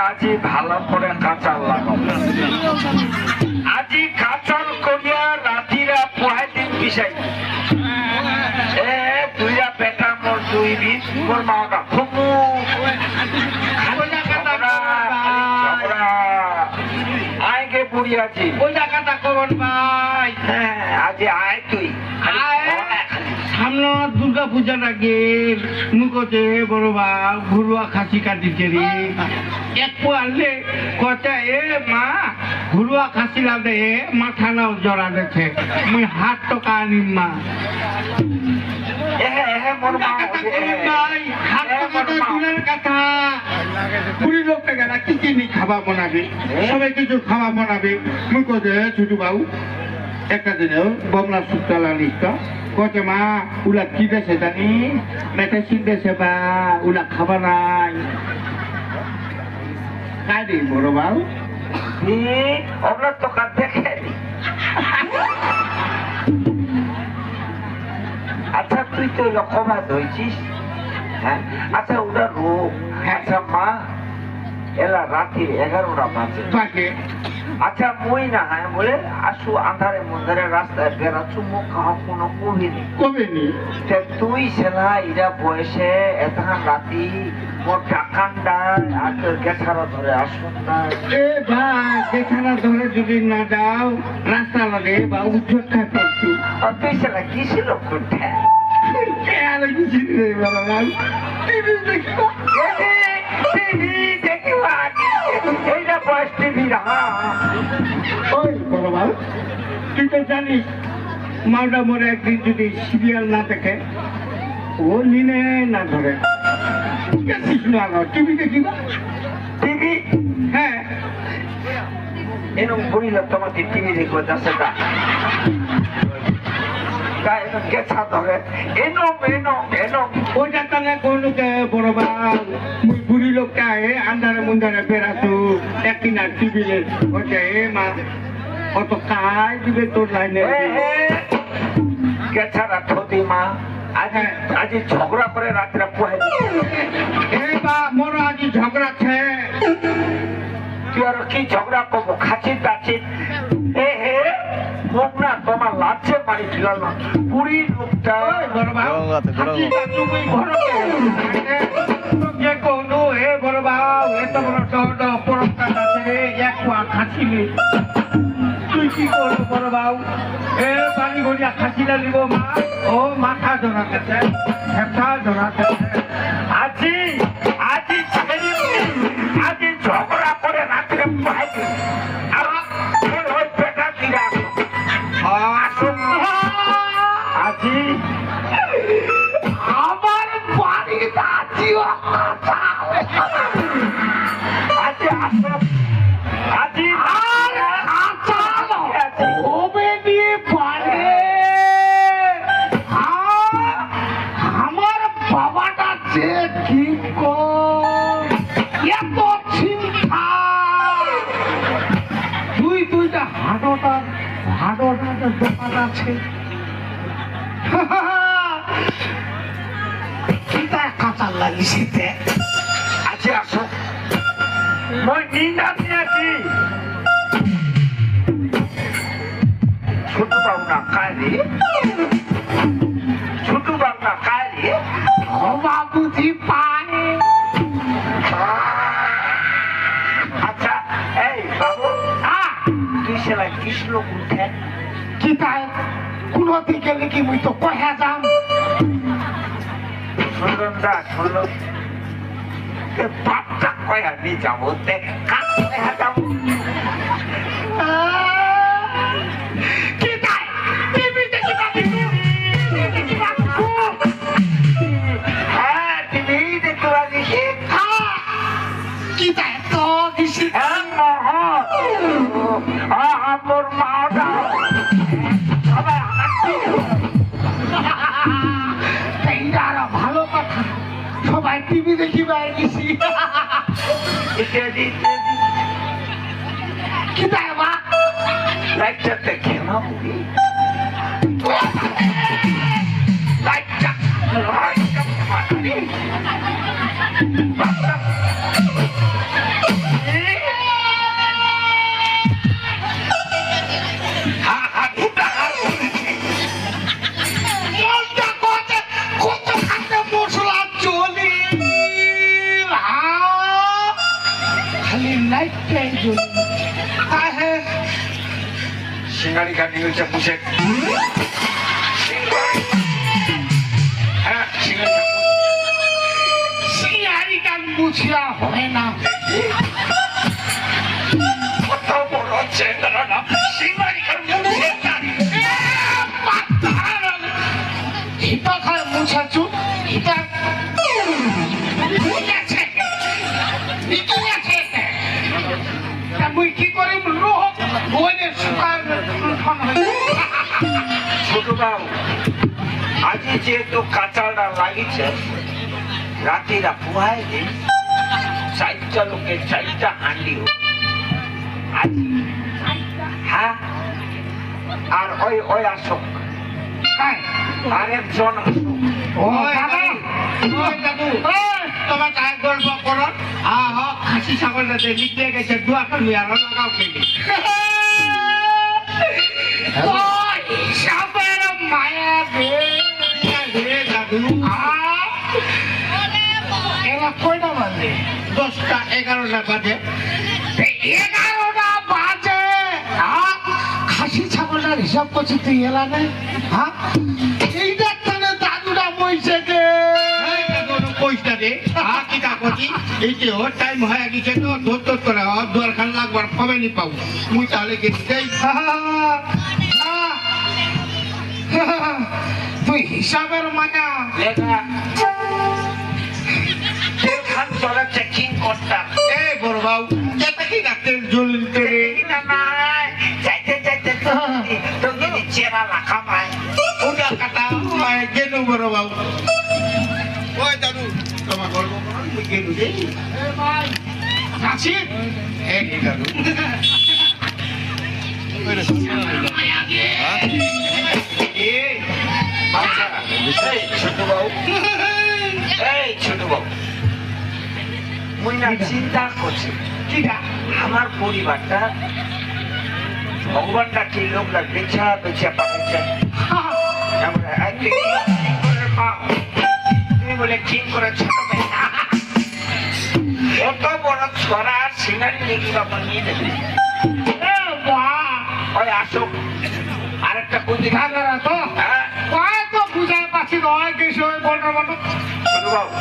আজি ভালো করে কাঁচাল লাগাবো আজি কাঁচাল করিয়া রাতিরা পোহাই দিন পিছাই এ দুইয়া বেটা মোর দুই বিষ মোর মাওটা ফুমু আয়কে বুড়ি আছি ওই জায়গাটা কখন ভাই হ্যাঁ আজি আয় তুই সামনে দুর্গা পূজার আগে মুখতে বড় বা ঘুরুয়া খাসি কাটিছে রে এক আনলে কথা এ মা ঘুরুয়া খাসি লাগে মাথা নাও জড়া দেখে মুই হাত টকা আনিম মা পুরী লোকটা গেলা কি কিনি খাবার বানাবে সবাই কিছু খাবার বানাবে মুই কোথায় ছোট বাবু একটা দিনেও বমলা সুতলা লিখত কত মা উলা কি দেশে জানি মেটা সিং দেশে বা উলা খাবার নাই কাই রে বড় বাবু ওগুলো তো কাজ দেখে আচ্ছা তুই তো লক্ষ্যবাদ হয়েছিস হ্যাঁ আচ্ছা ওটা রোগ আচ্ছা মা এলা রাত্রি 11টা বাজে আচ্ছা মুই না হ্যাঁ বলে আসু আন্ধারে মন্ধারে রাস্তায় বেড়াচ্ছু মুখ কাহ কোনো কবেনি তুই সেলা ইরা বয়সে এতখান রাতি মোর টাকান্ডা আর তোর গেছারা ধরে আসুন না এ ভাই গেছারা ধরে যদি না যাও রাস্তা লাগে বা উজ্জ্বল খাই পাচ্ছু তুই সেলা কি ছিল কোনটা কেন কিছু রে বাবা টিভি দেখিবা টিভি দেখিবা এইটা বয়স টিভি রাহা ওই বড় বাবু তুই তো জানিস মাওটা মরে একদিন যদি সিরিয়াল না দেখে ও নিনে না ধরে টিভি দেখিবা টিভি হ্যাঁ এরকম বলিল তোমাকে টিভি দেখবো যাচ্ছে তা গেছা ধরে এনম এনম এনম ওইটা তাহলে কোনকে বড় বাবু মুই বুড়ি লোকটা আন্ধারে মুন্ধারে বেড়াতো একদিন আর টিভিলে ওটা এ মা অত কাজ দিবে তোর লাইনে গেছারা ঠতি মা আজি ঝগড়া করে রাত্রে পোহাই এ বা মোর আজি ঝগড়া ছে তুই আর কি ঝগড়া করবো খাচ্ছি দাচ্ছি এ হে মুখ না তোমার লাচ্ছে মারি ছিল না পুরী লোকটা যে কোনো হে বড় বাবু এত বড় টড পরবটা আছে এক কুয়া খাচ্ছিলি তুই কি করবো বড় বাবু এ পানি গড়িয়া খাচ্ছিলা নিব মা ও মাথা জড়াতেছে হেঁচা জড়াতেছে আজি আজি ছেড়ে আজি ঝগড়া করে রাত্রে পোহাই আর ওই বেটা দিরা আজি আমার বাড়িতে আছি আজি আসো আজি হবে দিয়ে পারে আমার বাবাটা যে ঠিক এত চিন্তা দুইটা হাডোটার দোকান আছে কাঁচার লাগিছে আজি আসো মই নিন্দা দিয়েছি ছোট বাবু না কায়রি ছোট বাবু না কায়রি বাবুজি পায় আচ্ছা এই বাবু তুই সেলা কৃষ্ণ উঠে কি তাই কোন দিকে লিখি মুই তো কহে যাম শুনলাম দা শুনলো বাপটা কয়া নিয়ে যাবো দেখ কাক কয়া যাবো কি তাই টিভি দেখিবা হ্যাঁ টিভি দেখতে দিছি কি তাই তো দিছি হ্যাঁ মোর মাটা সবাই ভালো কথা সবাই টিভি দেখিবা গেছি ইত্যাদি ইত্যাদি কি তাই মা লাইটটা দেখে না লাইটটা লাইটটা জ্বলি লাইটটাই জ্বলি আহে সিঙ্গারি কাটি হয়েছে পুষে হ্যাঁ সিঙ্গারি কান মুছিয়া হয় না কত বড় চেহারা সিঙ্গারি কাটি হিপা খায় মুছাছু হিপা মুই কি করি ছোট বাবু আজি যেহেতু কাঁচালটা লাগিছে রাতিরা পুহাই দিন 4টা লোকের 4টা হাঁড়ি আজি হ্যাঁ আর ওই আসক আরেকজন আসক তোমার কাজ গল্প করো খাসি ছাগলটা লিখতে গেছে দুয়া করবি আর লাগাও কেলি সাপের মায়া রে দাদু এরা কয়টা বাজে 10টা 11টা বাজে 11টা বাজে খাসি ছাগলটার হিসাব করছি তুই এলা নেই হ্যাঁ এইটা তাহলে দাদুটা বইছে কে পয়সা দে কি কাকতি এই যে ওর টাইম হয়ে গেছে তো ধর করে দরকার লাগবার পাবে নি পাবো মুই তাহলে গেছি যাই তুই হিসাবের মানা লেখা তেলখান চলে চেকিং করতাম এই বড় বাবু যেটা কি ডাক্তার জ্বলতে রে না না যাইতে তো যদি চেরা লাখা মায় ওটা কাটা গেল বড় বাবু ওই দাদু তোমার গল্প করো মুই গেলু রে এ ভাই আছি এই দাদু ছোট বাবু মুই না চিন্তা করছি আমার পরিবারটা ভগবানটা কি লোকরা বেছা বেছা পাঠাচ্ছে তুমি বলে কি করে ছোট কত বড় ছড়া সিনারি লেগে বাবা নিয়ে দেবে ওই আসুক আরেকটা বুদ্ধি তো তো বুঝায় পাচ্ছি নয় কিছু বলবো বলো ছোট বাবু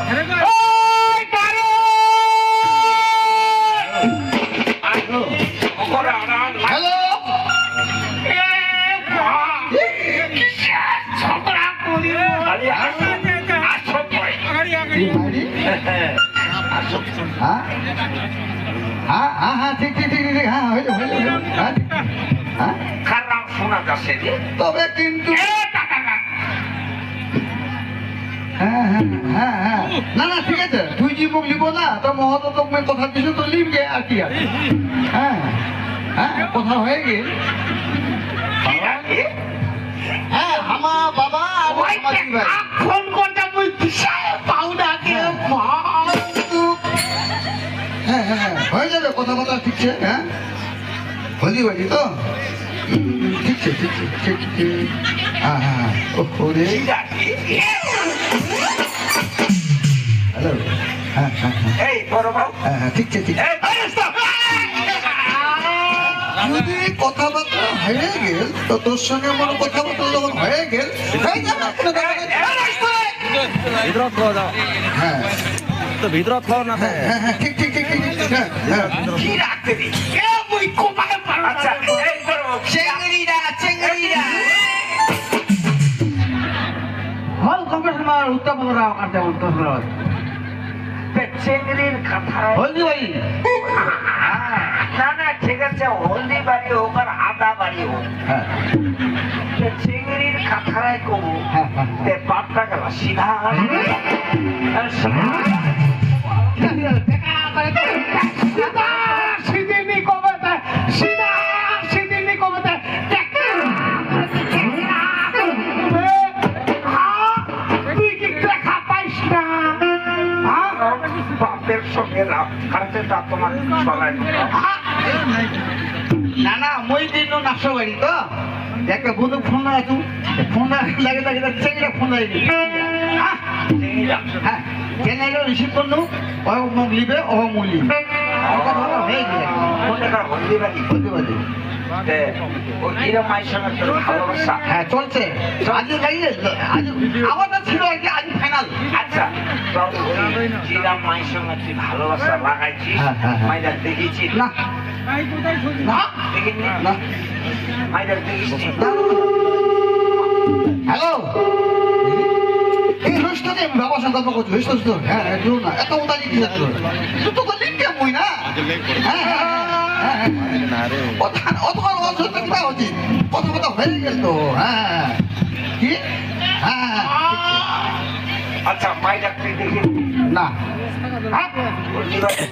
হ্যালো খারাপ শোনা যাচ্ছে রে তবে কিন্তু না না ঠিক আছে তুই যে মুখ লিখবো না তো মহত তোকে কথা কিছু তো লিখবে আর কি আছে কথা হয়ে গেল হ্যাঁ আমার বাবা ফোন করতে মুই পাউডা কে হ্যাঁ হয়ে যাবে কথা কথা ঠিক আছে হ্যাঁ হলি বাড়ি তো ঠিক আছে ঠিক আছে হ্যাঁ ওরে হ্যালো হ্যাঁ এই বড় বাবু হ্যাঁ ঠিক আছে ঠিক যদি কথাবার্তা হয়ে গেল তো তোর সঙ্গে আমার কথাবার্তা যখন হয়ে গেল হয়ে যাবে হ্যাঁ তো ভিতরত খাওয়া না থাকে হ্যাঁ ঠিক ঠিক ঠিক ঠিক হ্যাঁ হ্যাঁ কি রাখতে দি আচ্ছা এই বড় বাবু চেঙ্গড়িরা হল কম্পিটিশন উত্তম রাও কাটে উত্তম রাও চেঙ্গড়ির কথায় হলদি ভাই না না ঠিক আছে হলদি বাড়ি হোক আর আদা বাড়ি হোক হ্যাঁ চিংড়ির কাঁথায় কবু হ্যাঁ তে বাপটা গেল সিধা সিদিনি কবে সিধা সিদিনি কবে তুই কি দেখা পাইস না বাপের সঙ্গে কাছে তা তোমার চলায় না না মই দিন নাচো বাড়ি তো একটা বন্ধু ফোন আছো ফোন লাগে লাগে চেঙ্গিরা ফোন লাগে হ্যাঁ চেঙ্গাইলো রিসিভ করলো ও মুখ লিবে ও মুখ লিবে ভালোবাসা হ্যাঁ চলছে আজকে গাইলে আজ আমাদের ছিল আজ ফাইনাল আচ্ছা জিরা মায়ের সঙ্গে তুই ভালোবাসা লাগাইছিস হ্যাঁ, হ্যাঁ, হ্যাঁ। মাইদার দেখিছিস না না দেখিনি না মাইদার দেখিস হ্যালো এই রুষ্টতে বাবার সঙ্গে গল্প করছো রুষ্ট হ্যাঁ একটু না এত উদালি কি যাচ্ছ তুই তো লিখতে মই না হ্যাঁ অতক্ষণ অসুস্থ কি হচ্ছে কথা কথা হয়ে গেল তো হ্যাঁ কি হ্যাঁ আচ্ছা মাইদার তুই দেখি না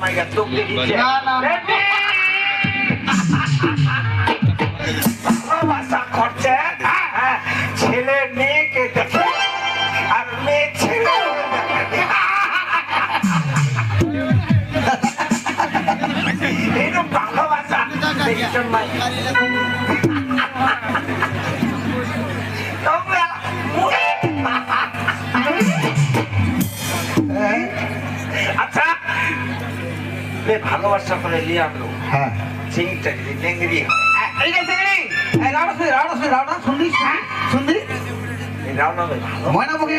মাইদার তোক দেখিছে না, না, না। ভালোবাসা করছে ছেলে মেয়েকে দেখে আর মেয়ে ছেলে এরকম ভালোবাসা দেখিছেন মাই তোমরা আচ্ছা ভালোবাসা করে নিয়ে আনলো হ্যাঁ চিংটা যদি ডেঙ্গরি এই যে রাউডা শুনলি এই রাউন্ড হবে ভালো ময়না বকে